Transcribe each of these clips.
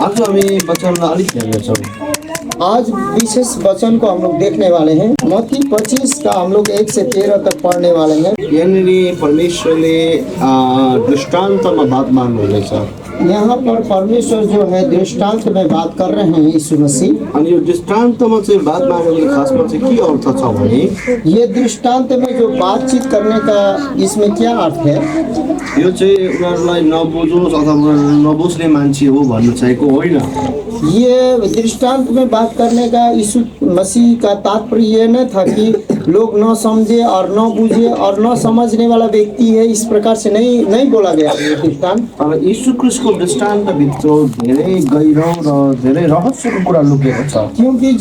आज हामी वचन अलिक हेर्नेछौँ। आज विशेष वचन को हम लोग देखने वाले हैं। मत्ती 25 का हम लोग 1 से 13 तक पढ़ने वाले हैं। यहाँनिर परमेश्वरले दृष्टान्तमा बात मार्नुहुनेछ। यहाँ पर परमेश्वर जो है दृष्टांत में बात कर रहे हैं यीशु मसीह। अनि यो दृष्टान्तमा चाहिँ बात मार्नुको खासमा चाहिँ के अर्थ छ भने ये दृष्टांत में जो बातचीत करने का इसमें क्या अर्थ है? यो चाहिँ उनीहरूलाई नबुझोस् अथवा उनीहरू नबुझ्ने मान्छे हो भन्नु चाहेको होइन। ये दृष्टांत में बात करने का यीशु मसीह का तात्पर्य ये न था कि लोग न समझे और न बुझे और न समझने वाला व्यक्ति है, इस प्रकार से नहीं बोला गया ये दृष्टांत। तर यीशु ख्रीष्टको दृष्टान्तभित्र धेरै गहिरो र धेरै रहस्यको कुरा लुकेको छ। क्योंकि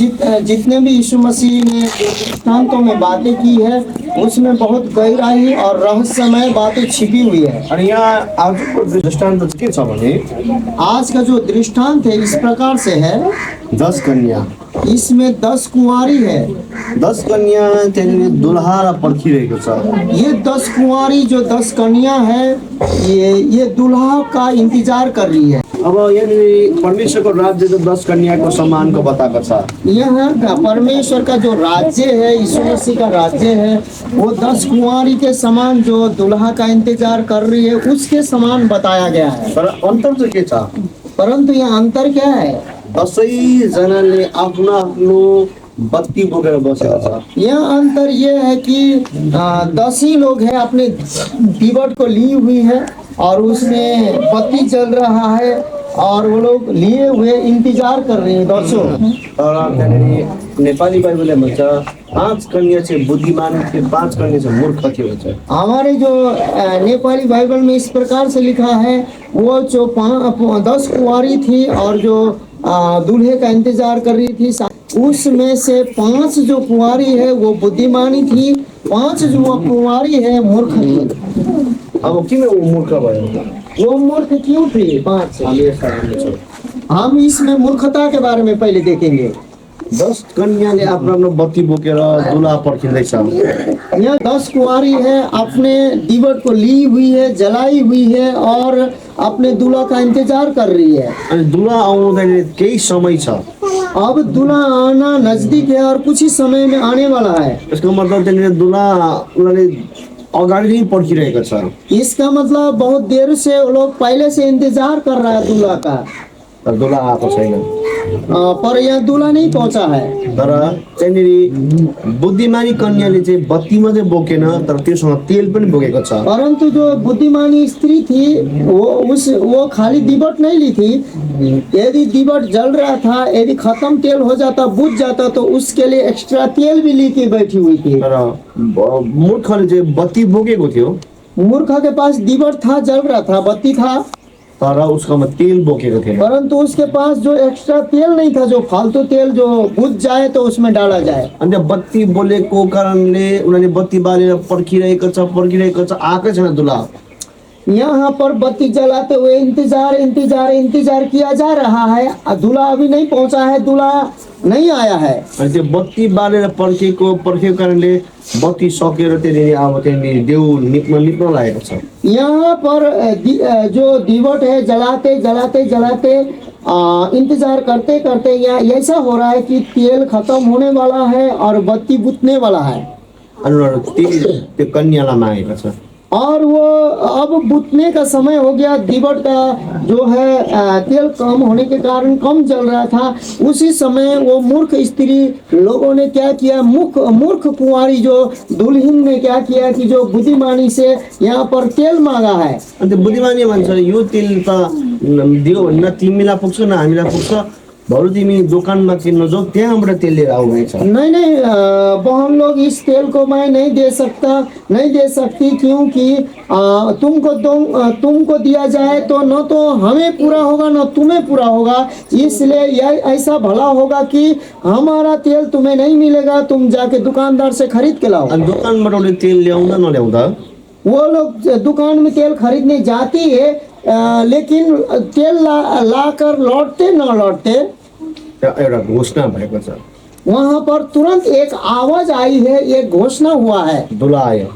जितने भी यीशु मसीह ने दृष्टांतों में बातें की है उसमें बहुत गहराई और रहस्यमय बातें छिपी हुई है। अनि यहाँ आजको दृष्टान्त चाहिँ के छ भने आज का जो दृष्टांत है इस प्रकार से है। 10 कन्या, इसमें 10 कुंवारी है। 10 कन्या त्यहाँनिर दुल्हा र पर्खिरहेको छ। ये 10 कुंवारी जो 10 कन्या है ये दुल्हा का इंतजार कर रही है। अब यहाँनिर परमेश्वरको राज्य त 10 कन्याको समानको बताएको छ। यहाँ का परमेश्वर का जो राज्य है, यीशु मसीह का राज्य है, वो 10 कुंवारी के समान जो दुल्हा का इंतजार कर रही है उसके समान बताया गया है। तर अन्तर चाहिँ के छ? परंतु यहाँ अंतर क्या है? 10 जनाले आफ्नो आफ्नो बत्ती बोकेर बसेको छ। यहाँ अंतर ये है कि 10 ही लोग हैं अपने दीवट को ली हुई है और उसमें बत्ती जल रहा है और वो लोग लिए हुए इंतजार कर रहे हैं 10। तर त्यहाँनिर नेपाली बाइबलले भन्छ 5 कन्या चाहिँ बुद्धिमान थिए, 5 कन्या चाहिँ मूर्ख थिए भन्छ। हमारे जो नेपाली बाइबल में इस प्रकार से लिखा है, वो जो 10 कुंवारी थी और जो दूल्हे का इंतजार कर रही थी, उसमें से 5 जो कुंवारी है वो बुद्धिमानी थी, 5 जो कुंवारी है मूर्ख थी। अब किन ऊ मूर्ख भयो? वो मूर्ख क्यों थी? 5 हम इसमें मूर्खता के बारे में पहले देखेंगे। 10 कन्याले आफ्नो आफ्नो बत्ती बोकेर दुल्हा पर्खिँदैछ। यहाँ 10 कुंवारी है, अपने दीवट को ली हुई है, जलाई हुई है और अपने दूल्हा का इंतजार कर रही है। अनि दुल्हा आउँदाखेरि केही समय छ। अब दूल्हा आना नजदीक है और कुछ ही समय में आने वाला है। यसको मतलब त्यहाँनिर दुल्हा उनीहरूले अगाडि नै पर्खिरहेको छ। इसका मतलब बहुत देर से वो लोग पहले से इंतजार कर रहा है दूल्हा का, तर दुल्हा आएको छैन। पर यहाँ दूल्हा नहीं पहुंचा है। तर त्यहाँनिर बुद्धिमानी कन्याले चाहिँ बत्ती मात्रै बोकेन, तर त्योसँग तेल पनि बोकेको छ। परंतु जो बुद्धिमानी स्त्री थी वो खाली दीवट नहीं ली थी। यदि दीवट जल रहा था, यदि खत्म तेल हो जाता, बुझ जाता, तो उसके लिए एक्स्ट्रा तेल भी ली के बैठी हुई थी। तर मूर्खले चाहिँ बत्ती बोकेको थियो। मूर्ख के पास दीवट था, जल रहा था, बत्ती था, तर उसकोमा तेल बोकेको थिएन। परंतु उसके पास जो एक्स्ट्रा तेल नहीं था, जो फालतू तेल जो बुझ जाए तो उसमें डाला जाए। अनि बत्ती बोलेको कारणले उनीहरूले बत्ती बालेर पर्खिरहेको छ, आएकै छैन दुल्हा। यहाँ पर बत्ती जलाते हुए इंतजार किया जा रहा है। दूल्हा अभी नहीं पहुंचा है, दूल्हा नहीं आया है। अनि त्यो बत्ती बालेर पर्खेको कारणले बत्ती सकेर त्यहाँनिर अब त्यहाँनिर देउ निप्न लागेको छ। यहाँ पर जो दीवट है जलाते इंतजार करते यहाँ ऐसा हो रहा है कि तेल खत्म होने वाला है और बत्ती बुझने वाला है। अनि उनीहरू त्यो कन्यालाई मागेको छ। और वो अब बुझने का समय हो गया। दीवट का जो है तेल कम होने के कारण कम जल रहा था। उसी समय वो मूर्ख स्त्री लोगों ने क्या किया, मूर्ख कुंवारी जो दुल्हन ने क्या किया कि जो बुद्धिमानी से यहाँ पर तेल मांगा है। अनि त्यो बुद्धिमानी भन्छ यो तेल त दियो भने न तिमीलाई पुग्छ न हामीलाई पुग्छ, बरु तिमी दोकानमा किन्न जाऊ, त्यहाँबाट तेल लिएर आऊ भन्छ। नहीं बहन लोग, इस तेल को मैं नहीं दे सकती क्योंकि तुमको दिया जाए तो न तो हमें पूरा होगा न तुम्हें पूरा होगा, इसलिए यह ऐसा भला होगा कि हमारा तेल तुम्हें नहीं मिलेगा, तुम जाके दुकानदार से खरीद के लाओ। दोकानबाट उसले तेल ल्याउँदा नल्याउँदा वो लोग दुकान में तेल खरीदने जाती है, लेकिन तेल लाकर लौटते न लौटते एउटा घोषणा भएको छ। वहाँ पर तुरंत एक आवाज आई है, एक घोषणा हुआ है। दुल्हा आयो।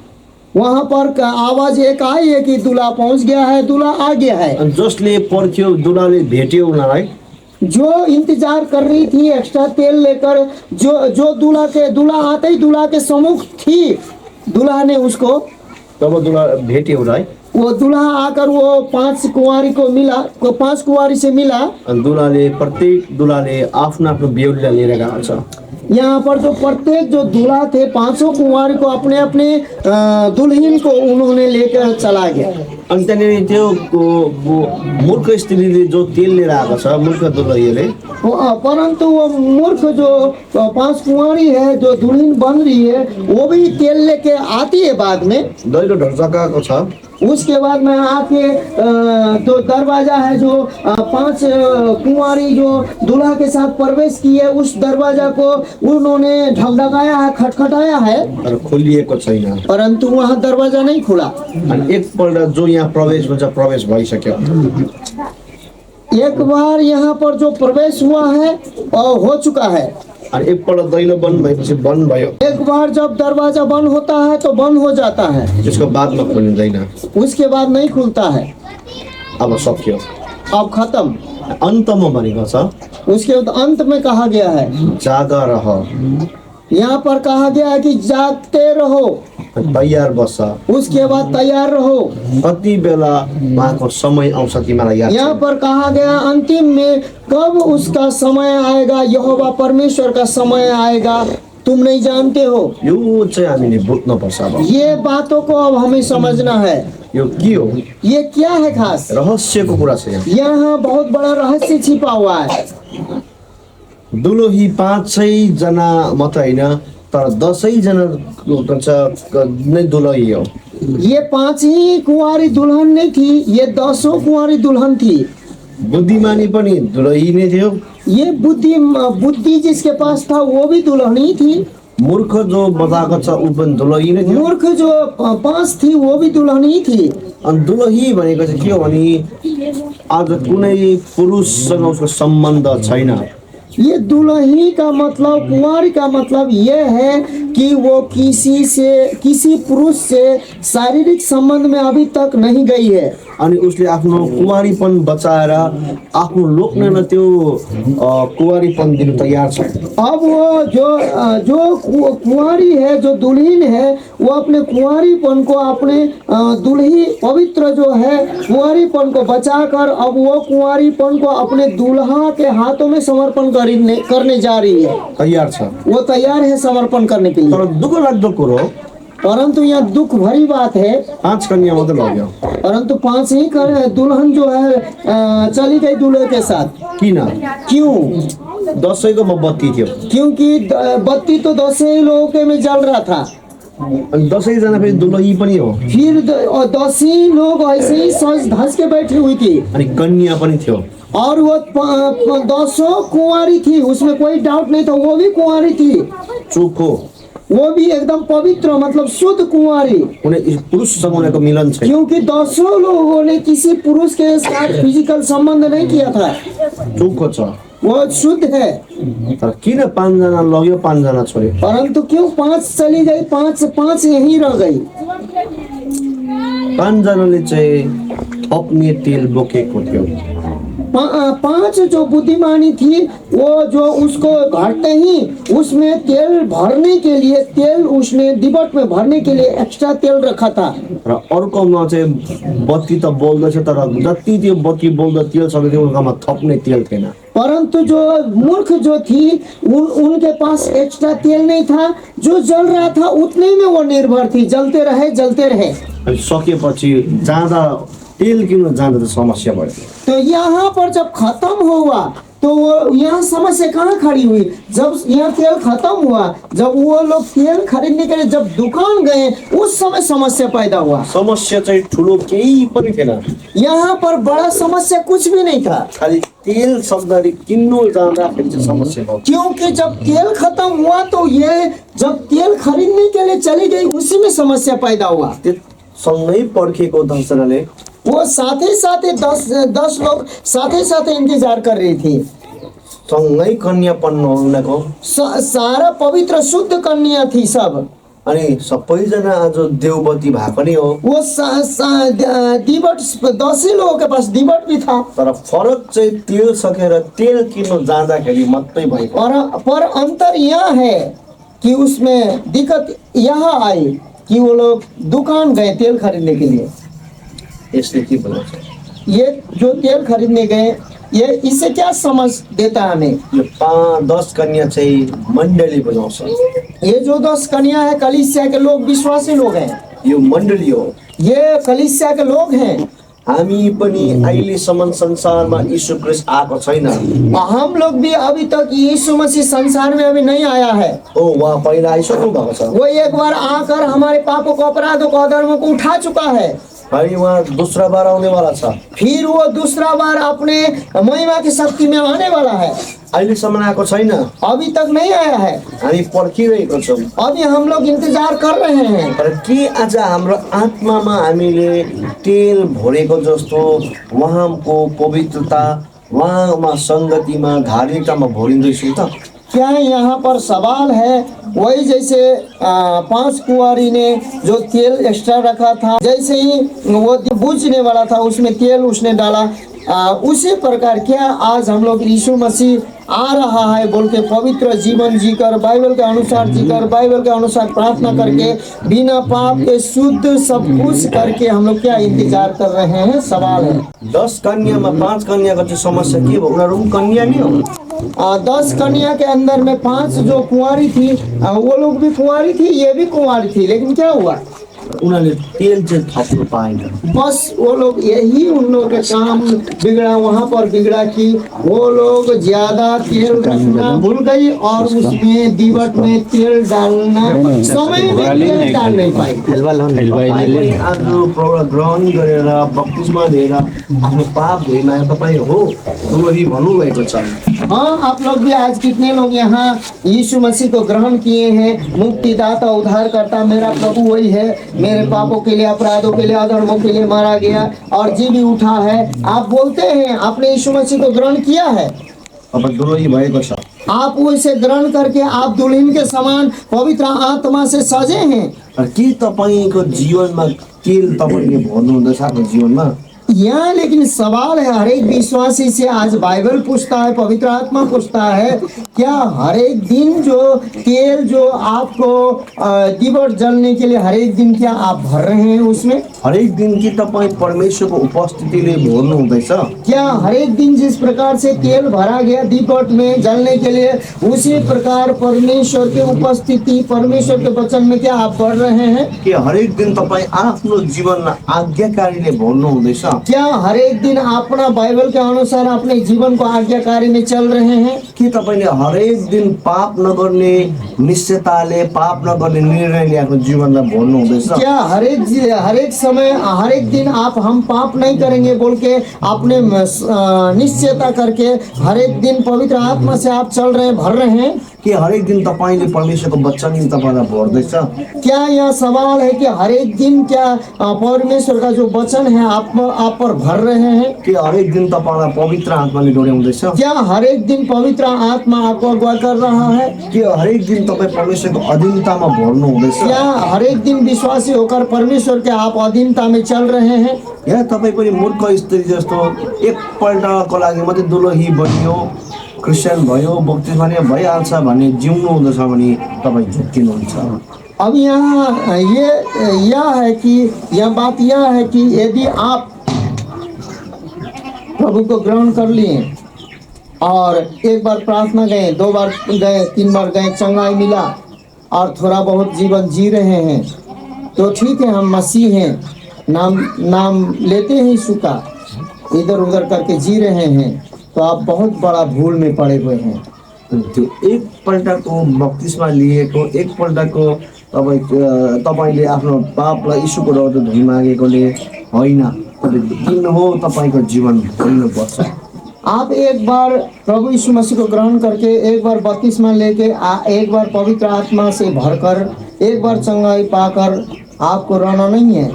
वहाँ पर आवाज एक आई है कि दूल्हा पहुँच गया है, दूल्हा आ गया है। जसले पर्ख्यो दुल्हाले भेट्यो उनीलाई, जो इंतजार कर रही थी एक्स्ट्रा तेल लेकर, जो दूल्हा आते ही दूल्हा के सम्मुख थी, दूल्हा ने उसको, तब दुला भेट्यो उसलाई। वो दूल्हा आकर वो 5 कुंवारी को मिला, 5 कुंवारी से मिला। अनि प्रत्येक दुलाले आफ्नो आफ्नो बेहुलीलाई लिएर गएको छ। यहाँ पर जो प्रत्येक जो दूल्हा थे 500 कुंवारी को अपने अपने दुल्हन को उन्होंने लेकर चला गया। अनि त्यहाँनिर त्यो मूर्ख स्त्रीले जो तेल लिएर आएको छ, मूर्ख दुलहीले, परंतु वो मूर्ख जो 5 कुंवारी है जो दुल्हन बन रही है, वो भी तेल लेके आती है बाद में। दैलो ढर्चकाएको छ। उसके बाद में आके जो दरवाजा है, जो 5 कुंवारी जो दूल्हा के साथ प्रवेश किए, उस दरवाजा को उन्होंने ढकढकाया है, खटखटाया है, तर खोलिएको छैन। परंतु वहाँ दरवाजा नहीं खुला। अनि एकपल्ट जो यहाँ प्रवेश हुन्छ, प्रवेश भइसक्यो। एक बार यहाँ पर जो प्रवेश हुआ है और हो चुका है। अनि एकपल्ट दैलो बन्द भएपछि बन्द भयो। एक बार जब दरवाजा बंद होता है तो बंद हो जाता है, त्यसको बादमा खोलिँदैन। उसके बाद नहीं खुलता है। अब सक्यो, अब खत्म। अन्तमा भनेको छ उसके अंत में कहा गया है, जागा रह, यहाँ पर कहा गया है कि जागते रहो, तयार बस। उसके बाद तैयार रहो। कति बेला उहाँको समय आउँछ तिमीलाई याद यहाँ छ? पर कहा गया अंतिम में कब उसका समय आएगा, यहोवा परमेश्वर का समय आएगा, तुम नहीं जानते हो। यो चाहिँ हामीले बुझ्नु पर्छ। अब ये बातों को अब हमें समझना है। यो के हो? ये क्या है खास? रहस्यको कुरा छ यहाँ। यहाँ बहुत बड़ा रहस्य छिपा हुआ है। दुलोही 500 जना मात्र होइन, तर 10 जना नै दुलही हो। ये 5 ही कुंवारी दुल्हन नहीं थी, ये 10 कुंवारी दुल्हन थी। बुद्धिमानी पनि दुलही नै थियो। ये बुद्धि जिसके पास था वो भी दुल्हन ही थी। मूर्ख जो बजाएको छ ऊ पनि दुलही नै थियो। मूर्ख जो 5 थी वो भी दुल्हन ही थी। अनि दुलही भनेको चाहिँ के हो भने आज कुनै पुरुषसँग उसको सम्बन्ध छैन। ये दुल्ही का मतलब, कुंवारी का मतलब ये है कि वो किसी पुरुष से शारीरिक संबंध में अभी तक नहीं गई है। अनि उसले आफ्नो कुंवारीपन बचाएर आफ्नो लोग्नेलाई त्यो कुंवारीपन दिन तयार छ। अब वो जो कुंवारी है, जो दुल्हन है, वो अपने कुंवारीपन को, अपने दुल्ही पवित्र जो है कुंवारीपन को बचाकर अब वो कुंवारीपन को अपने दूल्हा के हाथों में समर्पण करने जा रही है। तयार छ। वो तैयार है समर्पण करने के लिए। तर दुःख लाग्दो कुरो, परंतु यहाँ दुख भरी बात है, 5 कन्या मात्रै लग्यो। परंतु 5 ही दुल्हन जो है चली गई दूल्हे के साथ। किन? क्यों? 10 को बत्ती थियो। क्योंकि बत्ती तो 10 ही लोगों के में जल रहा था। अनि 10 जना फेरि दुलही पनि हो। फिर 10 ही लोग ऐसे ही सज धस के बैठी हुई थी। अनि कन्या पनि थियो। और वो 10 कुंवारी थी, उसमें कोई डाउट नहीं था, वो भी कुंवारी थी। चोखो, वो भी एकदम पवित्र, मतलब शुद्ध कुंवारी। कुनै पुरुषसँग उनीहरूको मिलन छैन। क्योंकि 10 लोगों ने किसी पुरुष के साथ फिजिकल संबंध नहीं किया था। चोखो छ, वो शुद्ध है। तर किन 5 जना लग्यो, 5 जना छोड्यो? परंतु क्यों 5 चली गई, 5 यहीं रह गई? 5 जनाले चाहिँ थप्ने तेल बोकेको थियो। 5 जो बुद्धिमानी थी, वो जो उसको घटते ही उसमें तेल भरने के लिए, तेल उसने दिबट में भरने के लिए एक्स्ट्रा तेल रखा था। र अर्कोमा चाहिँ बत्ती त बोल्दैछ, तर जति त्यो बत्ती बोल्दा तेल सकेको थियो उनकोमा थप्ने तेल थिएन। परंतु जो मूर्ख जो थी उनके पास एक्स्ट्रा तेल नहीं था, जो जल रहा था उतने में वो निर्भर थी, जलते रहे। अनि सकेपछि जाँदा तेल किन्न जाँदा त समस्या भयो। तो यहाँ पर जब खत्म हुआ तो वो यहाँ समस्या कहाँ खड़ी हुई? जब यहाँ तेल खत्म हुआ, जब वो लोग तेल खरीदने के लिए जब दुकान गए, उस समय समस्या पैदा हुआ। समस्या चाहिँ ठुलो केही पनि थिएन। यहाँ पर बड़ा समस्या कुछ भी नहीं था, खाली तेल शब्दले किन्नु जाँदाखेरि चाहिँ समस्या भयो। क्योंकि जब तेल खत्म हुआ तो ये जब तेल खरीदने के लिए चली गई, उसी में समस्या पैदा हुआ। सँगै पर्खेको 10 जनाले, वो साथ ही 10 लोग साथ इंतजार कर रही थी। सँगै कन्यापन उनको, सारा पवित्र शुद्ध कन्या थी सब। अनि सबैजना आज देवबत्ती भएको नै हो, वो दीवट 10 ही लोगों के पास दीवट भी था। तर फरक चाहिँ तेल सकेर तेल किन्नु जाँदाखेरि मात्रै भएको। पर अंतर यह है कि उसमें दिक्कत यहाँ आई कि वो लोग दुकान गए तेल खरीदने के लिए। यसले के बनाउँछ? ये जो तेल खरीदने गए, ये इससे क्या समझ देता है हमें? यो 5-10 कन्या चाहिँ मण्डली बनाउँछ। ये जो 10 कन्या है कलीसिया के लोग, विश्वासी लोग हैं। यो मण्डली हो। ये कलीसिया के लोग हैं। हामी पनि अहिलेसम्म संसारमा यीशु ख्रीष्ट आएको छैन। हम लोग भी अभी तक यीशु मसीह संसार में अभी नहीं आया है। उहाँ पहिला आइसक्नु भएको छ। वो एक बार आकर हमारे पापों को, अपराधों को, अधर्मों को उठा चुका है। अनि उहाँ दूसरा बार आउने वाला छ। फिर वो दूसरा बार अपने महिमा की शक्ति में आने वाला है। अहिलेसम्म आएको छैन, अभी तक नहीं आया है। हामी पर्खिरहेको छौँ। अभी हम लोग इंतजार कर रहे हैं। तर के आज हाम्रो आत्मामा हामीले तेल भरेको जस्तो उहाँको पवित्रता, उहाँमा सङ्गतिमा, धार्मिकतामा भरिँदैछौँ त? क्या यहाँ पर सवाल है, वही जैसे 5 कुंवारी ने जो तेल एक्स्ट्रा रखा था, जैसे ही वो बूझने वाला था उसमें तेल उसने डाला, उसी प्रकार क्या आज हम लोग यीशु मसीह आ रहा है बोल के पवित्र जीवन जीकर, बाइबल के अनुसार जीकर, बाइबल के अनुसार प्रार्थना करके, बिना पाप के शुद्ध सब कुछ करके हम लोग क्या इंतजार कर रहे हैं? सवाल है। 10 कन्यामा 5 कन्याको चाहिँ समस्या के भयो? उनीहरू पनि कन्या नै हो। 10 कन्या के अंदर में 5 जो कुंवारी थी, वो लोग भी कुंवारी थी, ये भी कुंवारी थी, लेकिन क्या हुआ? उनीहरूले तेल चाहिँ थप्नु पाएन। बस वो लोग, यही उन लोगों का काम बिगड़ा, वहाँ पर बिगड़ा कि वो लोग ज्यादा तेल रखना भूल गई और उसमें दीवट में तेल डालना समय में तेल डाल नहीं पाई। तपाईँ आज प्रभुलाई ग्रहण गरेर बप्तिस्मा लिएर आफ्नो पाप धोइमा तपाईँ हो दोहोरी भन्नुभएको छ। हाँ, आप लोग भी आज कितने लोग यहाँ यीशु मसीह को ग्रहण किए हैं? मुक्तिदाता, उद्धारकर्ता मेरा प्रभु वही है, मेरे पापों के लिए, अपराधों के लिए, अधर्मों के लिए मारा गया और जी भी उठा है। आप बोलते हैं आपने यीशु मसीह को ग्रहण किया है, तपाईँ दोहोरी भएको छ। आप उसे ग्रहण करके आप दुल्हन के समान पवित्र आत्मा से सजे हैं। के तपाईँको जीवनमा तेल तपाईँले भर्नुहुँदैछ आफ्नो जीवनमा? यहाँ लेकिन सवाल है, हर एक विश्वासी से आज बाइबल पूछता है, पवित्र आत्मा पूछता है, क्या हर एक दिन जो तेल जो आपको दीवट जलने के लिए हर एक दिन क्या आप भर रहे हैं उसमें? हरेक दिन कि तपाईँ परमेश्वरको उपस्थितिले भर्नु हुँदैछ? क्या हर एक दिन जिस प्रकार से तेल भरा गया दीवट में जलने के लिए, उसी प्रकार परमेश्वर की उपस्थिति, परमेश्वर के वचन में क्या आप बढ़ रहे हैं? कि हरेक दिन तपाईँ आफ्नो जीवनमा आज्ञाकारीले भर्नु हुँदैछ? क्या हर एक दिन अपना बाइबल के अनुसार अपने जीवन को आज्ञाकारी में चल रहे हैं? कि तपाईँले हरेक दिन पाप नगर्ने निश्चयताले, पाप नगर्ने निर्णयले आफ्नो जीवनलाई भर्नु हुँदैछ? क्या हर एक समय, हर एक दिन आप हम पाप नहीं करेंगे बोल के अपने निश्चयता करके हर एक दिन पवित्र आत्मा से आप चल रहे हैं, भर रहे हैं? कि हरेक दिन तपाईँले परमेश्वरको वचन तपाईँलाई भर्दैछ? क्या यह सवाल है कि हर एक दिन क्या परमेश्वर का जो वचन है आप पर भर रहे हैं? कि हरेक दिन तपाईँलाई पवित्र आत्माले डोर्याउँदैछ? क्या हर एक दिन पवित्र आत्मा आपको अगुवा कर रहा है? कि हरेक दिन तपाईँ परमेश्वरको अधीनतामा भर्नु हुँदैछ? क्या हर एक दिन विश्वासी होकर परमेश्वर के आप अधीनता में चल रहे हैं? या तपाईँ पनि मूर्ख स्त्री जस्तो एकपल्टको लागि मात्रै दुलही बनियो, क्रिस्चियन भयो, बप्तिस्मा भइहाल्छ भन्ने जिउनु हुँदैछ भने तपाईँ झुक्किनुहुन्छ। अब यहाँ यह है कि यह बात यह है कि यदि आप प्रभु को ग्रहण कर लिए और एक बार प्रार्थना गए, 2 बार गए, 3 बार गए, चंगाई मिला और थोड़ा बहुत जीवन जी रहे हैं, तो ठीक है, हम मसीह हैं, नाम लेते हैं यीशु का, इधर उधर करके जी रहे हैं, तो आप बहुत बड़ा भूल में पड़े हुए हैं। त्यो एकपल्टको बप्तिस्मा लिएको, एकपल्टको तपाईँले आफ्नो पापलाई यीशुको रगत धोइ मागेकोले होइन, दिन हो तपाईँको जीवन भरिनुपर्छ। आप एक बार प्रभु यीशु मसीह को ग्रहण करके, एक बार बपतिस्मा लेके, एक बार पवित्र आत्मा से भरकर, एक बार चंगाई पाकर आपको रहना नहीं है।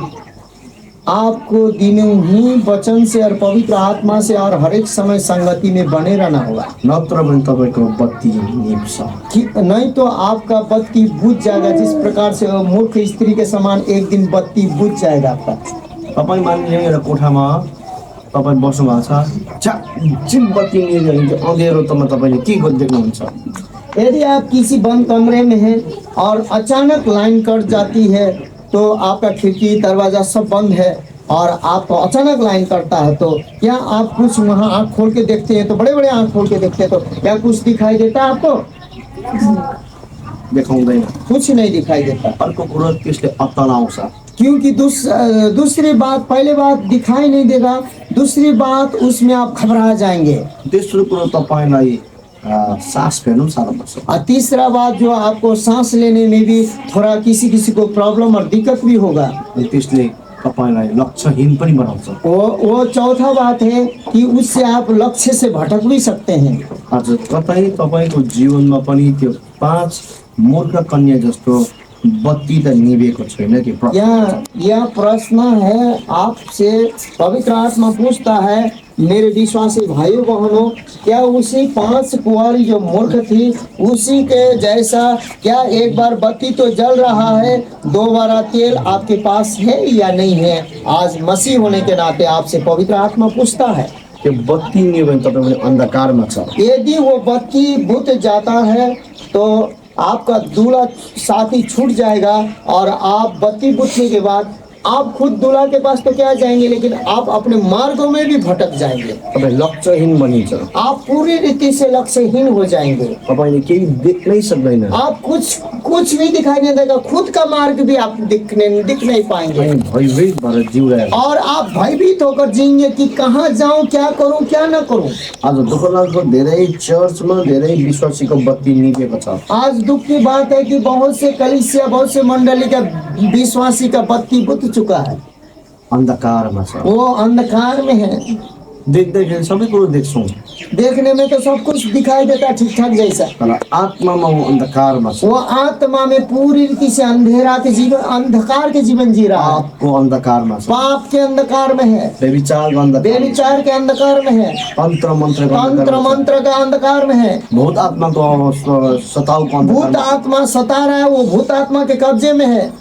आपको दिनों ही वचन से और पवित्र आत्मा से और हर एक समय संगति में बने रहना होगा। नत्र भने तपाईँको बत्ती निप्छ। कि नहीं तो आपका बत्ती बुझ जाएगा, जिस प्रकार से वो मूर्ख स्त्री के समान एक दिन बत्ती बुझ जाएगा आपका। तपाईँ मानिलिनु एउटा कोठामा तपाईँ बस्नु भएको छ, झ्याकझिक बत्ती निस्किन्छ, अँध्यारोमा तपाईँले के देख्नुहुन्छ? यदि आप किसी बंद कमरे में हैं और अचानक लाइन कट जाती है, तो आपका खिड़की दरवाजा सब बंद है और आपको अचानक लाइन कटता है, तो क्या आप कुछ वहाँ आँख खोल के देखते हैं? तो बड़े बड़े आँख खोल के देखते हैं, तो क्या कुछ दिखाई देता है आपको? देखाउँदैन। कुछ नहीं दिखाई देता। अर्को कुरो त्यसले अत्तलाउँछ। क्योंकि दूसरी बात, पहले बात दिखाई नहीं देगा, दूसरी बात उसमें आप घबरा जाएंगे। तेस्रो कुरो तपाईँलाई सास फेर्नु पनि साह्रो पर्छ। और तीसरा बात जो आपको सांस लेने में भी थोड़ा किसी को प्रॉब्लम और दिक्कत भी होगा। त्यसले तपाईँलाई लक्ष्यहीन पनि बनाउँछ। वो चौथा बात है कि उससे आप लक्ष्य से भटक भी सकते हैं। आज कतै तपाईँको जीवनमा पनि त्यो 5 मूर्ख कन्या जस्तो बत्ती त निभेको छैन कि? यह प्रश्न है आपसे, पवित्र आत्मा पूछता है, मेरे विश्वासी भाइयों बहनों, क्या उसी 5 कुंवारी जो मूर्ख थी उसी के जैसा क्या एक बार बत्ती तो जल रहा है, 2 बार तेल आपके पास है या नहीं है? आज मसीह होने के नाते आपसे पवित्र आत्मा पूछता है। त्यो बत्ती निभ्यो भने तपाईँ अन्धकारमा छ। यदि वो बत्ती बुझ जाता है तो आपका दूल्हा साथी छूट जाएगा और आप बत्ती बुझने के बाद आप खुद दूल्हा के पास तो क्या जाएंगे, लेकिन आप अपने मार्गों में भी भटक जाएंगे। तपाईँ लक्ष्यहीन बनिन्छ। आप पूरी रीति से लक्ष्यहीन हो जाएंगे। तपाईँले केही देख्नै सक्दैन। आप कुछ भी दिखाई नहीं देगा, खुद का मार्ग भी आप दिख नहीं पाएंगे भयभीत भएर जिउरहेको। और आप भयभीत होकर जिएंगे कि कहाँ जाऊं, क्या करूं, क्या न करूं। आज दुःख लाग्दो धेरै चर्चमा धेरै विश्वासीको बत्ती निभेको छ। आज दुख की बात है कि बहुत से कलीसिया, बहुत से मंडली का विश्वासी का बत्ती बुझ चुका है, अन्धकारमा छ। वो अंधकार में है। देख्दाखेरि सबै कुरो देख्छौँ, देखने में तो सब कुछ दिखाई देता ठीक ठाक जैसा, तर आत्मामा वो अन्धकारमा छ। वो आत्मा में पूरी रीति से अंधेरा के जीवन, अंधकार के जीवन जी रहा है। पापको अन्धकारमा छ, पाप के अंधकार में है, व्यभिचारको अन्धकार, बेविचार के अंधकार में है, तन्त्र मन्त्रको तंत्र अन्धकारमा छ, मंत्र का अंधकार में है, भूत आत्माको सताउको भूत अन्धकारमा, आत्मा सता रहा है, वो भूत आत्मा के कब्जे में है,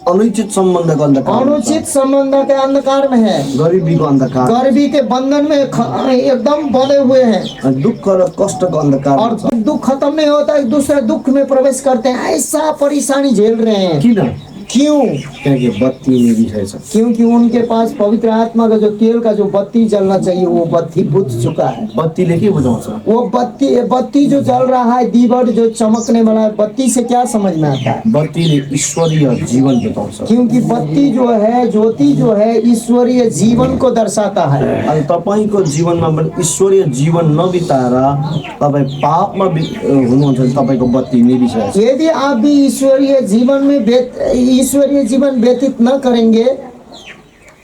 अनुचित सम्बन्धको अन्धकार, अनुचित संबंध के अंधकार में है, गरिबीको अन्धकार, गरीबी के बंधन में एकदम बंधे हुए हैं, दुःख र कष्टको अन्धकार और दुख खत्म नहीं होता, एक दूसरे दुख में प्रवेश करते हैं, ऐसा परेशानी झेल रहे हैं। किन? क्यों? किनकि बत्ती निभिसकेको छ। क्योंकि उनके पास पवित्र आत्मा का जो तेल का जो बत्ती जलना चाहिए वो बत्ती बुझ चुका है। बत्तीले के बुझाउँछ? वो बत्ती जो जल रहा है, दीवट जो चमकने वाला है, बत्ती से क्या समझ में आता है? बत्तीले ईश्वरीय जीवन बताउँछ। क्योंकि बत्ती जो है, ज्योति जो है, ईश्वरीय जीवन को दर्शाता है। अनि तपाईको जीवनमा पनि ईश्वरीय जीवन नबिताएर तपाईँ पापमा हुनुहुन्छ भने तपाईँको बत्ती निभिसकेको छ। यदि आप भी ईश्वरीय जीवन व्यतीत न करेंगे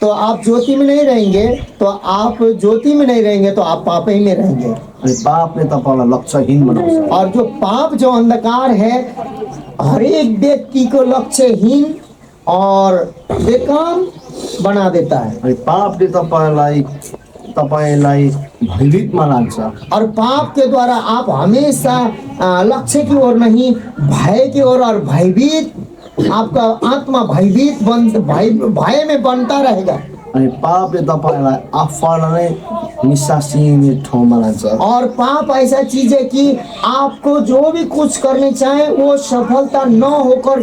तो आप ज्योति में नहीं रहेंगे, तो आप ज्योति में नहीं रहेंगे तो आप पाप ही में रहेंगे। अनि पापले तपाईँलाई लक्ष्यहीन बनाउँछ। और जो पाप, जो अंधकार है, हर एक व्यक्ति को लक्ष्यहीन और बेकाम बना देता है। अनि पापले तपाईँलाई भयभीतमा लान्छ। और पाप के द्वारा आप हमेशा लक्ष्य की ओर नहीं, भय की ओर, और भयभीत, आपका आत्मा भयभीत भय में बनता रहेगा। अनि पापले तपाईँलाई आफूलाई नै निसासिने ठाउँमा लान्छ। और पाप ऐसा चीज है कि आपको जो भी कुछ करने चाहे वो सफलता न होकर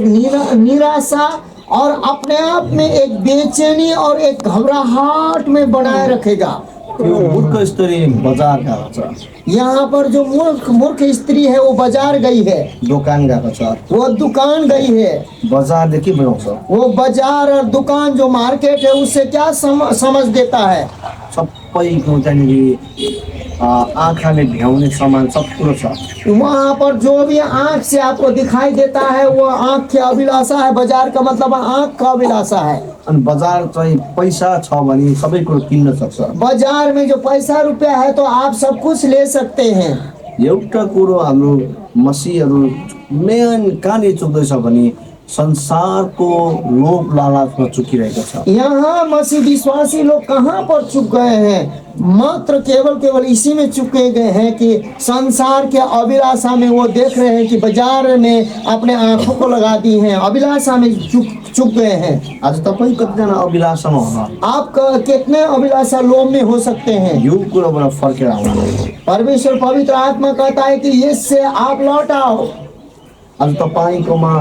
निराशा और अपने आप में एक बेचैनी और एक घबराहट में बनाए रखेगा। त्यो मूर्ख स्त्री बजार गएको छ। यहाँ पर जो मूर्ख स्त्री है वो बाजार गई है, दोकान गएको छ, वो दुकान गई है। बजारले के बुझाउँछ? वो बाजार और दुकान जो मार्केट है उससे क्या समझ देता है? सबैको त्यहाँनिर आँखाले भ्याउने सामान सब कुरो छ। वहाँ पर जो भी आँख से आपको दिखाई देता है वो आँख की अभिलाषा है। बाजार का मतलब आँख का अभिलाषा है। अनि बजार चाहिँ पैसा छ भने सबै कुरो किन्न सक्छ। बाजार में जो पैसा रुपया है तो आप सब कुछ ले सकते हैं। एउटा कुरो हाम्रो मसीहहरू मेन कहाँनिर चुक्दैछ भने संसारको लोभ लालचमा चुकिरहेको छ। यहाँ मसीह विश्वासी लोग कहाँ पर चुक गए हैं? मात्र केवल इसी में चुके गए हैं कि संसार के अभिलाषा में वो देख रहे हैं कि बाजार में अपने आंखों को लगा दी हैं, अभिलाषा में चुक गए हैं। आज तपाईँ कतिजना अभिलाषामा होला? आप कितने अभिलाषा लोभ में हो सकते हैं? यो कुरोबाट फर्केर आउनु। परमेश्वर पवित्र आत्मा कहता है कि इससे आप लौट आओ। आज तपाईँकोमा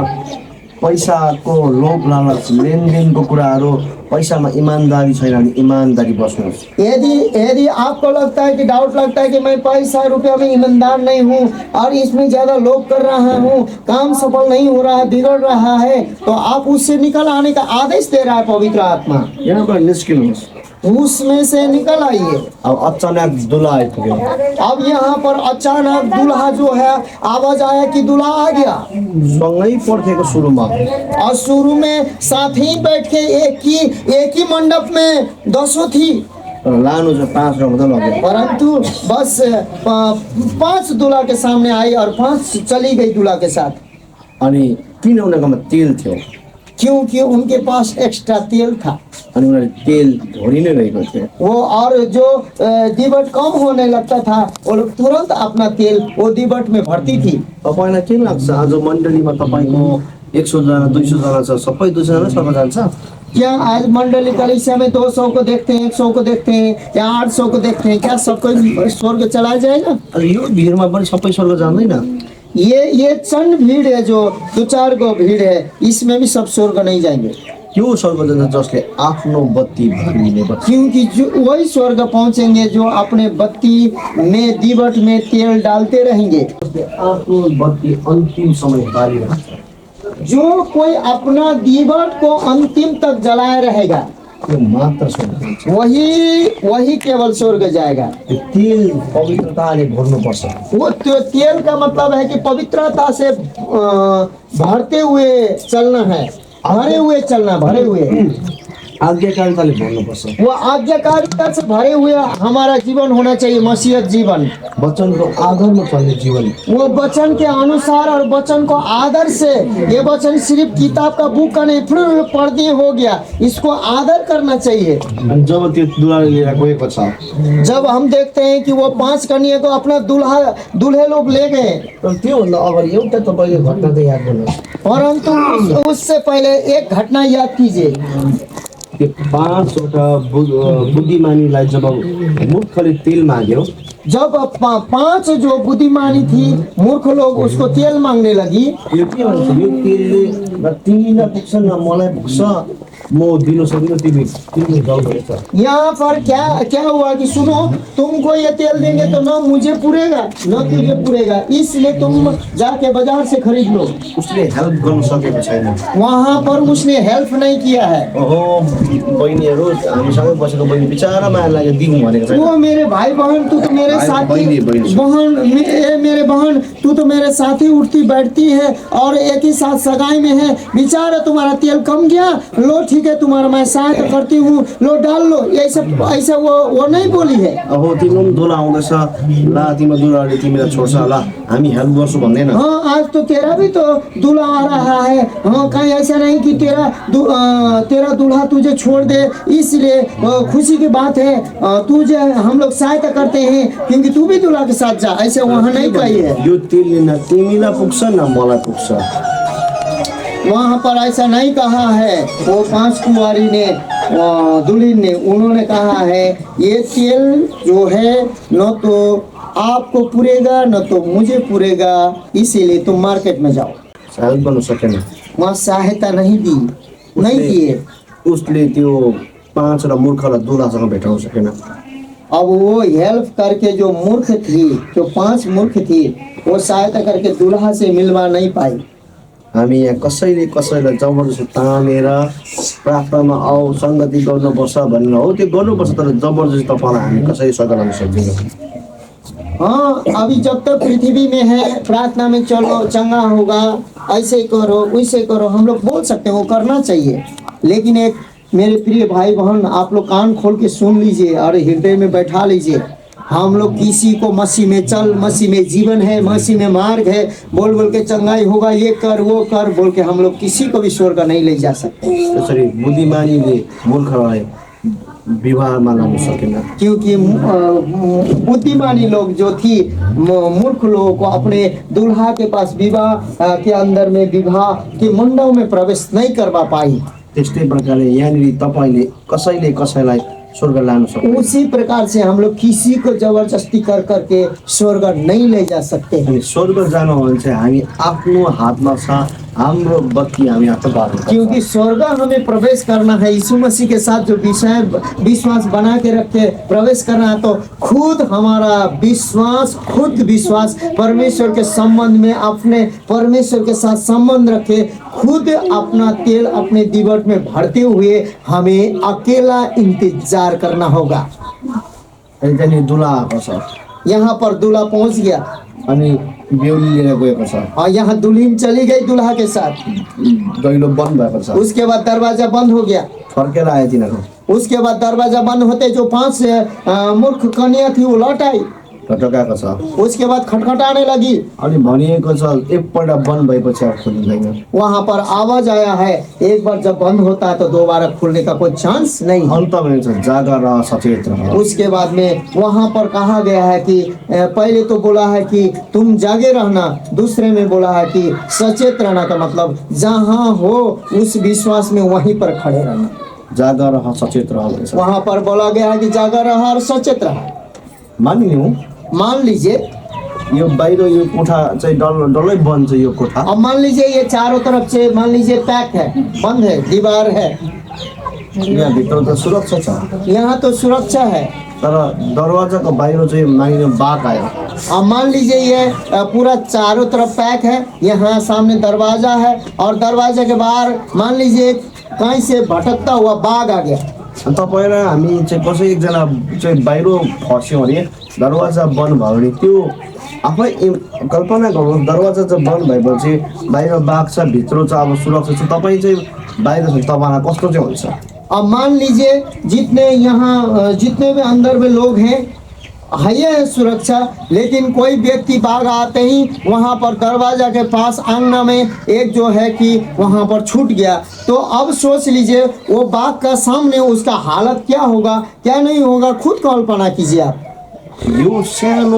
पैसाको लोभ लालच, लेनदेनको कुराहरू, पैसामा ईमानदारी छैन भने ईमानदारी बस्नुहोस्। यदि आपको लगता है कि डाउट लगता है कि मैं पैसा रुपया में ईमानदार नहीं हूँ और इसमें ज्यादा लोभ कर रहा हूँ, काम सफल नहीं हो रहा है, बिगड़ रहा है, तो आप उससे निकल आने का आदेश दे रहा है पवित्र आत्मा। यहाँबाट निस्किनुहोस्। उसमें से निकल आइए। अब अचानक दुल्हा आइपुग्यो। अब यहाँ पर अचानक दूल्हा जो है, आवाज आया कि दूल्हा आ गया। सँगै पर्खेको सुरुमा, और शुरू में साथ ही बैठ के एक ही मंडप में 10 थी, लानु चाहिँ 5 रौँ मात्रै लग्यो। परंतु बस 5 दूल्हा के सामने आई और 5 चली गई दूल्हा के साथ। अनि किन उनीहरूकोमा तेल थियो? क्योंकि उनके पास एक्स्ट्रा तेल था। अनि उनीहरूले तेल भरि नै रहेको थियो। वो और जो दीवट कम होने लगता था, वो लोग तुरंत अपना तेल वो दीवट में भरती थी। तपाईँलाई के लाग्छ आज मण्डलीमा तपाईँको 100 जना 200 जना छ, सबै 200 जना स्वर्ग जान्छ? क्या आज मंडली कलीसिया में 200 को देखते हैं, 100 को देखते हैं या 800 को देखते हैं, क्या सब कोई स्वर्ग चला जाएगा? अनि यो भिडमा पनि सबै स्वर्ग जाँदैन। ये चंद भीड़ है, जो 2-4 को भीड़ है, इसमें भी सब स्वर्ग नहीं जाएंगे। त्यो स्वर्ग जान्छ जसले आफ्नो बत्ती भरिने बत्ती। क्योंकि जो वही स्वर्ग पहुंचेंगे जो अपने बत्ती में दीवट में तेल डालते रहेंगे। आफ्नो बत्ती अन्तिम समय बालिरहन्छ। जो कोई अपना दीवट को अंतिम तक जलाए रहेगा, त्यो मात्र स्वर्ग जान्छ। वही केवल स्वर्ग जाएगा। त्यो तेल पवित्रताले भर्नुपर्छ। वो तेल का मतलब है कि पवित्रता से भरते हुए चलना है, भरे हुए आज्ञाकारिताले भर्नुपर्छ। वो आज्ञाकारिता से भरे हुए हमारा जीवन होना चाहिए, मसीहत जीवन। वचनको आधारमा चल्ने जीवन। वो वचन के अनुसार और वचन को आदर से, ये वचन सिर्फ किताब का बुक का नहीं, फिर पढ़ दिए हो गया, इसको आदर करना चाहिए। जब त्यो दुलाले लिएर गएको छ, जब हम देखते हैं कि वो 5 कन्या को अपना दूल्हे लोग ले गए, तर त्योभन्दा अगाडि एउटा तपाईँले घटना चाहिँ याद गर्नुहोस्। परंतु उससे पहले एक घटना याद कीजिए। त्यो 5वटा बुद्धिमानीलाई जब मूर्खले तेल माग्यो, जब 5 जो बुद्धिमानी थी, मूर्ख लोग उसको तेल मांगने लगी। यो के भन्छ, यो तेलले न तिमीलाई पुग्छ न मलाई पुग्छ, म दिन सक्दिनँ, तिमी जाऊ भनेछ। यहाँ पर क्या हुआ कि सुनो, तुमको ये तेल देंगे तो न मुझे पुरेगा न तुझे पुरेगा, इसलिए तुम जाके बाजार से खरीद लो। उसले हेल्प गर्न सकेको छैन। वहाँ पर उसने हेल्प नहीं किया है। ओहो बहिनीहरू, हामीसँगै बसेको बहिनी बिचारा माया लाग्यो, दिउँ भनेको छैन। वो मेरे भाई बहन, तू तो मेरे साथी मेरे बहन, तू तो मेरे साथ ही उठती बैठती है और एक ही साथ सगाई में है, बेचारा तुम्हारा तेल कम गया, लो ठीक है तुम्हारा मैं सहायता करती हूँ, लो डाल लो, ऐसा वो नहीं बोली है। अहो तिम्रो पनि दुला आउँदैछ, ला तिम्रो दुलाले तिमीलाई छोड्छ, ला हामी हेल्प गर्छौँ भन्दैन। हाँ, आज तो तेरा भी तो दूल्हा आ रहा है। हाँ, कहीं ऐसा नहीं कि तेरा दूल्हा तुझे छोड़ दे, इसलिए खुशी की बात है, तुझे हम लोग सहायता करते हैं क्योंकि तू भी दूल्हा के साथ जा, ऐसे वहाँ नहीं कही है। यो तेलले न तिमीलाई पुग्छ न मलाई पुग्छ। वहाँ पर ऐसा नहीं कहा है। वो 5 कुंवारी ने, दुल्हन ने, उन्होंने कहा है ये तेल जो है न तो आपको पुरेगा न तो मुझे पुरेगा, इसीलिए तुम मार्केट में जाओ। हेल्प गर्न सकेन, वहाँ सहायता नहीं किए। उसले त्यो 5 मूर्खलाई दुलासँग भेटाउन सकेन। अब वो हेल्प करके जो मूर्ख थी, जो 5 मूर्ख थी, वो सहायता करके दूल्हा से मिलवा नहीं पाई। हामी यहाँ कसैलाई जबरजस्ती तानेर प्रार्थनामा आऊ सङ्गति गर्नुपर्छ भनेर हो, त्यो गर्नुपर्छ, तर जबरजस्ती तपाईँलाई हामी कसैले स्वर्ग लान सक्दैनौँ। हाँ, अभी जब तक पृथ्वी में है, प्रार्थना में चलो, चंगा होगा, ऐसे करो वैसे करो, हम लोग बोल सकते हैं, वो करना चाहिए। लेकिन एक मेरे प्रिय भाई बहन, आप लोग कान खोल के सुन लीजिए और हृदय में बैठा लीजिए। हम लोग किसी को मसीह में चल, मसीह में जीवन है, मसीह में मार्ग है बोल बोल के चंगाई होगा, ये कर वो कर बोल के हम लोग किसी को भी स्वर्ग नहीं ले जा सकते, त्यसरी बुद्धिमानीले मूर्खलाई विवाहमा लान सकेन। क्योंकि बुद्धिमानी लोग जो थी मूर्ख लोगों को अपने दुल्हा के पास विवाह के अंदर में विवाह के मंडप में प्रवेश नहीं करवा पाई। त्यस्तै प्रकारले यहाँनिर तपाईँले कसैले कसैलाई स्वर्ग लान सक्नुहुन्छ। उसी प्रकार से हम लोग किसी को जबरदस्ती कर करके स्वर्ग नहीं ले जा सकते। अनि स्वर्ग जान हो भने चाहिँ हामी आफ्नो हातमा छ, हाम्रो बत्ती हामी आफै बाल्नु पर्छ। क्योंकि स्वर्ग हमें प्रवेश करना है, यीशु मसीह के साथ जो विश्वास बना के रख के प्रवेश करना है, तो खुद हमारा खुद विश्वास परमेश्वर के संबंध में, अपने परमेश्वर के साथ संबंध रखे, खुद अपना तेल अपने दीवट में भरते हुए हमें अकेला इंतजार करना होगा। अनि त्यहाँनिर दुला आएको छ, यहाँ पर दूल्हा पहुंच गया अनि बेहुली लिएर गएको छ, और यहाँ दुल्हन चली गई दूल्हा के साथ। दैलो बन्द भएको छ, उसके बाद दरवाजा बंद हो गया। फर्केर आए तिनीहरू, उसके बाद दरवाजा बंद होते जो 5 मूर्ख कन्या थी वो लौट आई। टटकाएको छ। उसके बाद खटखटाने लगी। अनि भनिएको छ एकपल्ट बन्द भएपछि अब खोलिँदैन। वहाँ पर आवाज आया है, एक बार जब बंद होता है तो दोबारा खुलने का कोई चांस नहीं। अन्त भन्छ जागा रह, सचेत रह। उसके बाद में वहाँ पर कहा गया है कि पहले तो बोला है कि तुम जागे रहना, दूसरे में बोला है कि सचेत रहना, का मतलब जहाँ हो उस विश्वास में वहीं पर खड़े रहना। जागा रह, सचेत रह भन्छ। वहाँ पर बोला गया है कि जागा रहा और सचेत रहा। मानिलिउँ, मान लीजिए यो बाहिर यो कोठा चाहिँ डल्लै बन्द छ। यो कोठा अब मान लीजिए ये चारों तरफ से मान लीजिए पैक है, बंद है, दीवार है, यहाँभित्र त सुरक्षा छ, यहाँ तो सुरक्षा है। तर दरवाजाको बाहिर चाहिँ मानिलिउँ बाघ आयो। अब मान लीजिए ये पूरा चारों तरफ पैक है, यहाँ सामने दरवाजा है और दरवाजे के बाहर मान लीजिए कहीं से भटकता हुआ बाघ आ गया। तपाईँ र हामी चाहिँ कसै एकजना चाहिँ बाहिर फस्यौँ भने, दरवाजा बन्द भयो भने त्यो आफै कल्पना गर्नुहोस्, दरवाजा चाहिँ बन्द भएपछि बाहिर बाघ छ, भित्र चाहिँ अब सुरक्षा छ, तपाईँ चाहिँ बाहिर छ, तपाईँलाई कस्तो चाहिँ हुन्छ? अब मान लीजिए जितने भी अंदर में लोग हैं है सुरक्षा, लेकिन कोई व्यक्ति बाघ आते ही वहाँ पर दरवाजा के पास आंगना में एक जो है कि वहाँ पर छूट गया, तो अब सोच लीजिए वो बाघ का सामने उसका हालत क्या होगा, क्या नहीं होगा, खुद कल्पना कीजिए आप। यो सानो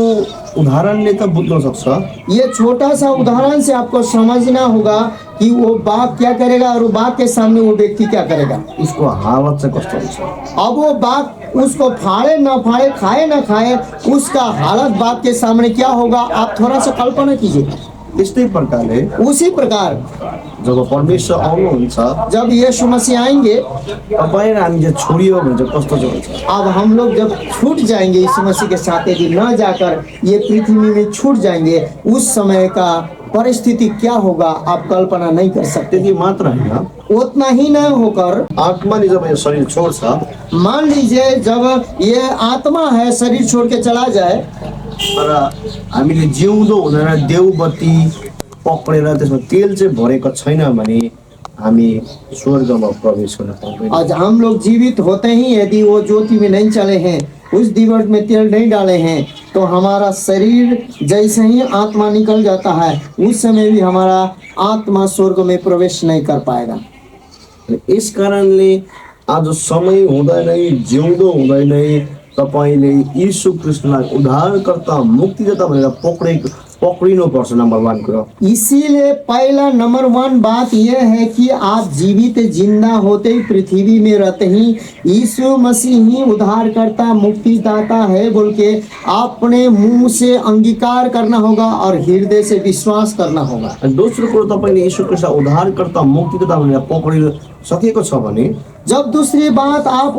उदाहरणले त बुझ्न सक्छ। ये छोटा सा उदाहरण से आपको समझना होगा कि वो बाघ क्या करेगा और वो बाघ के सामने वो व्यक्ति क्या करेगा। उसको हालत चाहिँ कस्तो हुन्छ? अब वो बाघ उसको फाड़े ना फाड़े, खाए ना खाए, उसका हालत बाघ के सामने क्या होगा, आप थोड़ा सा कल्पना कीजिए। त्यस्तै प्रकारले उसी प्रकार जब परमेश्वर आउनुहुन्छ, जब यीशु मसीह आएंगे, तपाईँ र हामी चाहिँ छोडियो भने चाहिँ कस्तो चाहिँ हुन्छ? अब हम लोग जब छूट जाएंगे यीशु मसीह के साथ, यदि न जाकर ये पृथ्वी में छूट जाएंगे, उस समय का परिस्थिति क्या होगा आप कल्पना नहीं कर सकते। त्यति मात्र होइन, उतना ही न होकर आत्माले जब यो शरीर छोड्छ, मान लीजिए जब ये आत्मा है शरीर छोड़ के चला जाए, तर हामीले जिउँदो हुँदैन देवबत्ती पक्रेर त्यसमा तेल चाहिँ भरेको छैन भने हामी स्वर्गमा प्रवेश गर्न पाउँदैन। आज हम लोग जीवित होते ही यदि वो ज्योति में नहीं चले हैं, उस दीवट में तेल नहीं डाले हैं, तो हमारा शरीर जैसे ही आत्मा निकल जाता है, उस समय भी हमारा आत्मा स्वर्ग में प्रवेश नहीं कर पाएगा। यस कारणले आज समय हुँदै जिउँदो हुँदै तपाईँले यीशु कृष्णलाई उद्धारकर्ता मुक्तिदाता भनेर पक्रिनुपर्छ। नम्बर 1 कुरा इसीलिए पहला नंबर 1 बात यह है कि आप जीवित जिंदा होते ही पृथ्वी में रहते ही यीशु मसीह ही उद्धारकर्ता मुक्तिदाता है बोल के अपने मुंह से अंगीकार करना होगा और हृदय से विश्वास करना होगा। दोस्रो कुरो तपाईँले यीशु कृष्ण उद्धारकर्ता मुक्तिदाता भनेर पक्रिसकेको छ भने, जब दूसरी बात आप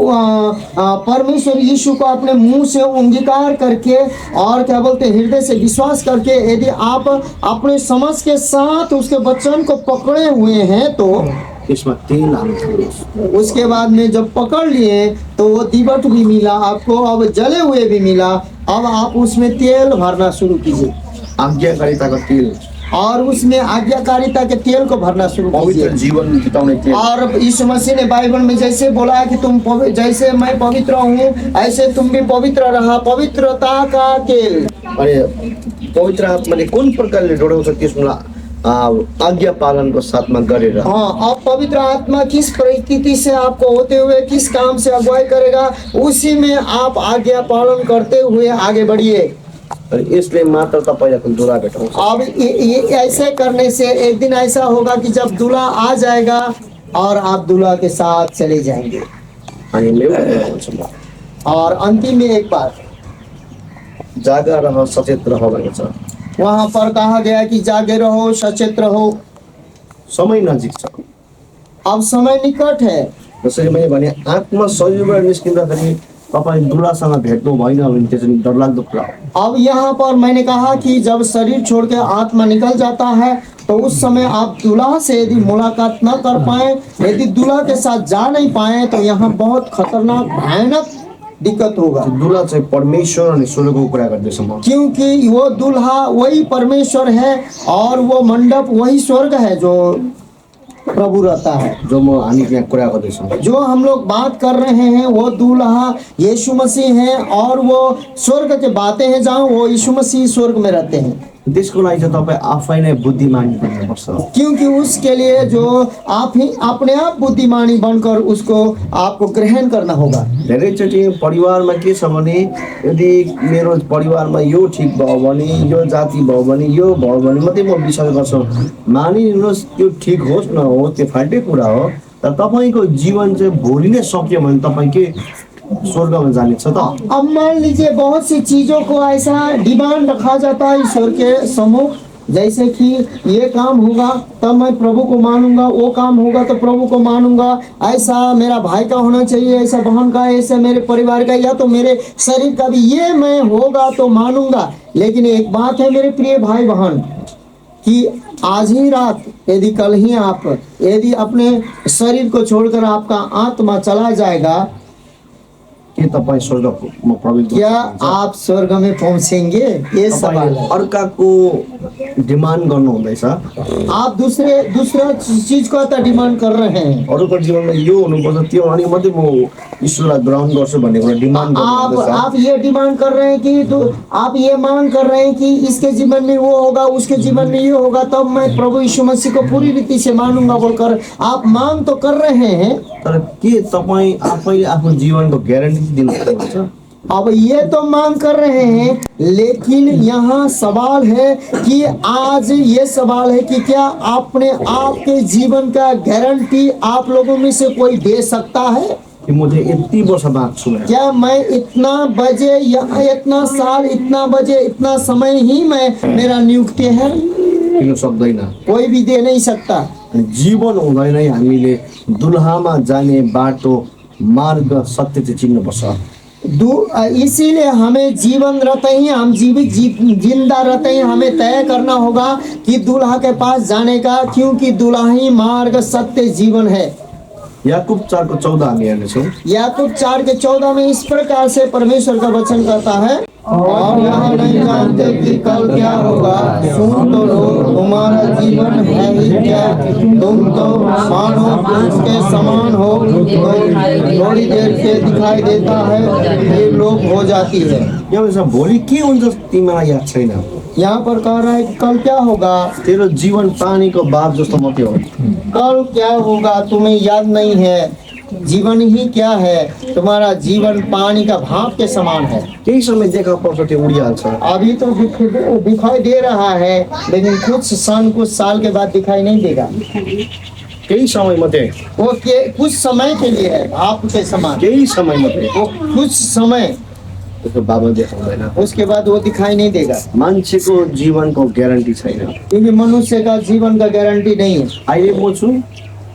परमेश्वर यीशु को अपने मुंह से अंगीकार करके और क्या बोलते हृदय से विश्वास करके यदि आप अपने समझ के साथ उसके वचन को पकड़े हुए हैं, तो यसमा तेल हाल्नुहोस्। उसके बाद में जब पकड़ लिए तो वो दीवट भी मिला आपको, अब जले हुए भी मिला, अब आप उसमें तेल भरना शुरू कीजिए। आज्ञाकारिताको तेल, और उसमें आज्ञाकारिता के तेल को भरना शुरू पवित्र कीजिए। जीवन बिताउने थिए। और यीशु मसीह ने बाइबल में जैसे बोला है कि जैसे मैं पवित्र हूँ ऐसे तुम भी पवित्र रहा, पवित्रता का तेल। अनि पवित्र आत्माले कुन प्रकारले जोडाउँछ त्यसमा आज्ञा पालनको साथमा गरेर। हाँ, अब पवित्र आत्मा किस परिस्थिति से आपको होते हुए किस काम से अगुवाई करेगा, उसी में आप आज्ञा पालन करते हुए आगे बढ़िए। यसले मात्र तपाईँलाई दुला भेटाउँछ। अब ये ऐसे करने से एक दिन ऐसा होगा कि जब दूल्हा आ जाएगा और आप दूल्हा के साथ चले जाएंगे। अनि ल्याउँछ म। और अंतिम में एक बात जागा रह, सचेत रह भनेको छ। वहाँ पर कहा गया कि जागे रहो, सचेत रहो। समय नजिक छ। अब समय निकट है। जसरी मैले भने आत्मा शरीरबाट निस्किँदाखेरि तपाईँ दुलासँग भेट्नु भएन भने त्यो चाहिँ डरलाग्दो कुरा हो। अब यहाँ पर मैंने कहा कि जब शरीर छोड़ के आत्मा निकल जाता है तो उस समय आप दूल्हा से यदि मुलाकात न कर पाए, यदि दूल्हा के साथ जा नहीं पाए तो यहाँ बहुत खतरनाक भयानक दिक्कत होगा। दुला चाहिँ परमेश्वर अनि स्वर्गको कुरा गर्दैछ म। क्योंकि वो दूल्हा वही परमेश्वर है और वो मंडप वही स्वर्ग है जो प्रभु रहता है। जो म हामी यहाँ कुरा गर्दैछौँ, जो हम लोग बात कर रहे हैं वो दूल्हा यीशु मसीह है और वो स्वर्ग के बातें हैं जहाँ वो यीशु मसीह स्वर्ग में रहते हैं। त्यसको लागि चाहिँ तपाईँ आफै नै बुद्धिमानी बन्नुपर्छ। क्योंकि उसके लिए जो आप ही अपने आप बुद्धिमानी बनकर उसको आपको ग्रहण करना होगा। धेरैचोटि परिवारमा के छ भने यदि मेरो परिवारमा यो ठिक भयो भने, यो जाति भयो भने, यो भयो भने मात्रै म विश्वास गर्छु। मानिलिनुहोस् त्यो ठिक होस् नहोस् त्यो फाल्टै कुरा हो, तर तपाईँको जीवन चाहिँ भोलि नै सक्यो भने तपाईँ के स्वर्ग में जाने छ त। अब मान लीजिए बहुत सी चीजों को ऐसा डिमांड रखा जाता है ईश्वर के सम्मुख, जैसे कि ये काम होगा तब मैं प्रभु को मानूंगा, वो काम होगा तो प्रभु को मानूंगा, ऐसा मेरा भाई का होना चाहिए, ऐसा बहन का, ऐसा मेरे परिवार का या तो मेरे शरीर का भी, ये मैं होगा तो मानूंगा। लेकिन एक बात है मेरे प्रिय भाई बहन कि आज ही रात यदि कल ही आप यदि अपने शरीर को छोड़कर आपका आत्मा चला जाएगा, के तपाईँ स्वर्गमा प्रवेश क्या आप स्वर्ग में पहुंचेंगे? ये सवाल है। अर्काको डिमान्ड गर्नु हुँदैछ। आप दूसरा चीज को त डिमांड कर रहे हैं। अरूको जीवनमा यो हुनुपर्छ त्यो अनि मात्रै म ईश्वरलाई ग्रहण गर्छु भन्ने कुरा डिमान्ड गर्नुहुन्छ। आप ये डिमांड कर रहे हैं कि आप ये मांग कर रहे हैं कि इसके जीवन में वो होगा, उसके जीवन में ये होगा, तब मैं प्रभु यीशु मसीह को पूरी रीति से मानूंगा बोलकर आप मांग तो कर रहे हैं, तर के तपाईँ आफैले आफ्नो जीवनको ग्यारेन्टी दिनु सक्नुहुन्छ? अब ये तो मांग कर रहे हैं, लेकिन यहाँ सवाल है कि आज ये सवाल है कि क्या अपने आपके जीवन का गारंटी आप लोगों में से कोई दे सकता है कि मुझे यति वर्ष बाँच्छु, क्या मैं इतना बजे या इतना साल इतना बजे इतना समय ही मैं मेरा नियुक्ति है? किन सक्दैन, कोई भी दे नहीं सकता। जीवन हुँदैन हामीले दुल्हामा जाने बाटो मार्ग सत्य चाहिँ चिन्नुपर्छ। इसीलिए हमें जीवन रहते ही हम जीवित जिंदा रहते ही हमें तय करना होगा कि दूल्हा के पास जाने का, क्योंकि दूल्हा ही मार्ग सत्य जीवन है। याकूब 4:14 हामी हेर्नेछौँ। याकूब 4:14 में इस प्रकार से परमेश्वर का वचन कहता है, और यहाँ नहीं जानते कि कल क्या होगा, सुन तो लो, तुम्हारा जीवन है ही क्या, तुम तो मानो उसके समान हो, थोड़ी देर से दिखाई देता है फिर लोप हो जाती है। यो भन्छ भोलि के हुन्छ तिमीलाई याद छैन। यहाँ पर कह रहा है कि कल क्या होगा, तेरो जीवन पानीको बाप जस्तो मात्रै हो। कल क्या होगा तुम्हें याद नहीं है। जीवन ही क्या है, तुम्हारा जीवन पानी का भाप के समान है। केही समय देखा पर्छ त्यो उडिहाल्छ। अभी तो दिखाई दे रहा है, लेकिन कुछ साल के बाद दिखाई नहीं देगा। केही समय मात्रै, वो कुछ समय के लिए है, भाप के समान। केही समय मात्रै, वो कुछ समय, त्यसको बाबा देखाउँदैन। उसके बाद वो दिखाई नहीं देगा। मान्छेको जीवनको ग्यारेन्टी छैन, क्योंकि मनुष्य का जीवन का गारंटी नहीं है। अहिले म छु,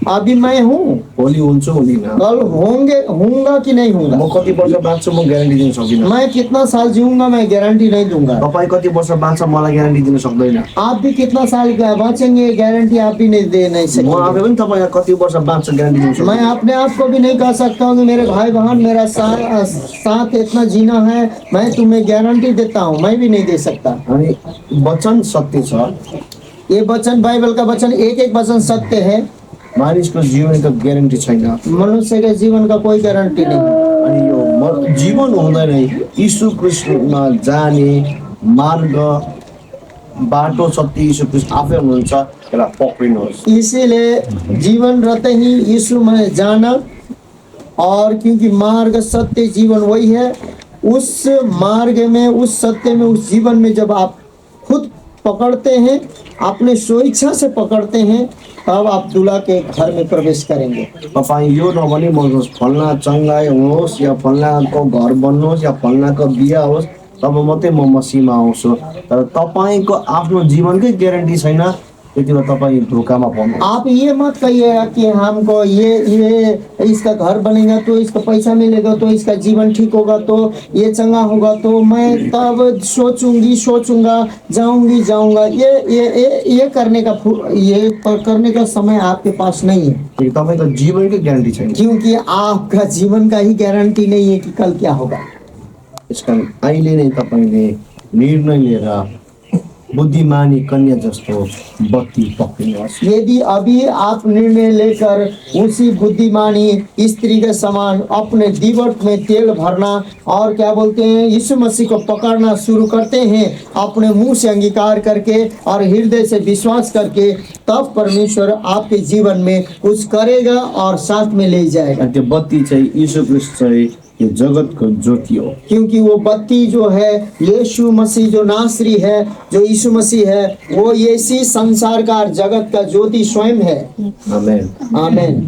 अभी मैं हूँ, भोलि हुन्छु हुँदिन, कल होऊंगा कि नहीं होऊंगा। म कति वर्ष बाँच्छु म ग्यारेन्टी दिन सक्दिनँ। मैं कितना साल जीऊंगा मैं गारंटी नहीं दूंगा। तपाईँ कति वर्ष बाँच्छ मलाई ग्यारेन्टी दिन सक्दैन। आप भी कितना साल बाँचेंगे गारंटी आप भी नहीं दे नहीं म सकते। आफै पनि तपाईँ कति वर्ष बाँच्छ ग्यारेन्टी दिन सक्दिनँ। मैं अपने आप को भी नहीं कह सकता हूँ कि मेरे भाई बहन मेरा साथ इतना जीना है, मैं तुम्हें गारंटी देता हूँ, मैं भी नहीं दे सकता। अनि वचन सत्य छ, ये वचन बाइबल का वचन एक एक वचन सत्य है। मानिसको जीवनको ग्यारेन्टी छैन। मनुष्य के जीवन का कोई गारंटी नहीं। अनि यो जीवन हुँदैन यीशु ख्रीष्टमा जाने मार्ग बाटो सत्य यीशु ख्रीष्ट आफै हुनुहुन्छ, यसलाई पक्रिनुहोस्। इसीलिए जीवन रहते ही यीशु में जाना, और क्योंकि मार्ग सत्य जीवन वही है, उस मार्ग में, उस सत्य में, उस जीवन में जब आप खुद पकड़ते हैं, अपने स्वेच्छा से पकड़ते हैं, तब आप दूल्हा के घर में प्रवेश करेंगे। तपाईँ यो नभनी भन्नुहोस् फल्ना चङ्गाई होस् या फल्नाको घर बन्नुहोस् या फल्नाको बिहा होस्, तब मात्रै म मसीहमा आउँछु। तर तपाईँको आफ्नो जीवनकै ग्यारेन्टी छैन, त्यति बेला तपाईँ धोकामा पर्नु। आप ये मत कहिएगा कि हमको ये इसका घर बनेगा तो इसका पैसा मिलेगा तो इसका जीवन ठीक होगा तो ये चंगा होगा तो मैं तब सोचूंगा जाऊंगा। ये करने का समय आपके पास नहीं है, तपाईँको जीवनकै ग्यारेन्टी छैन। क्योंकि आपका जीवन का ही गारंटी नहीं है कि कल क्या होगा। यसकारण अहिले नै तपाईँले निर्णय लिएर बुद्धिमानी कन्या जस्तो बत्ती पक्रिनुहोस्। यदि अभी आप निर्णय लेकर उसी बुद्धिमानी स्त्री के समान अपने दीवट में तेल भरना और क्या बोलते हैं यीशु मसीह को पकड़ना शुरू करते हैं, अपने मुंह से अंगीकार करके और हृदय से विश्वास करके, तब परमेश्वर आपके जीवन में कुछ करेगा और साथ में ले जाएगा। त्यो बत्ती चाहिँ यीशु ख्रीष्ट चाहिँ यो जगतको ज्योति हो। क्योंकि वो बत्ती जो है यीशु मसीह जो नासरी है, जो यीशु मसीह है, वो इसी संसार का जगत का ज्योति स्वयं है। आमेन। आमेन।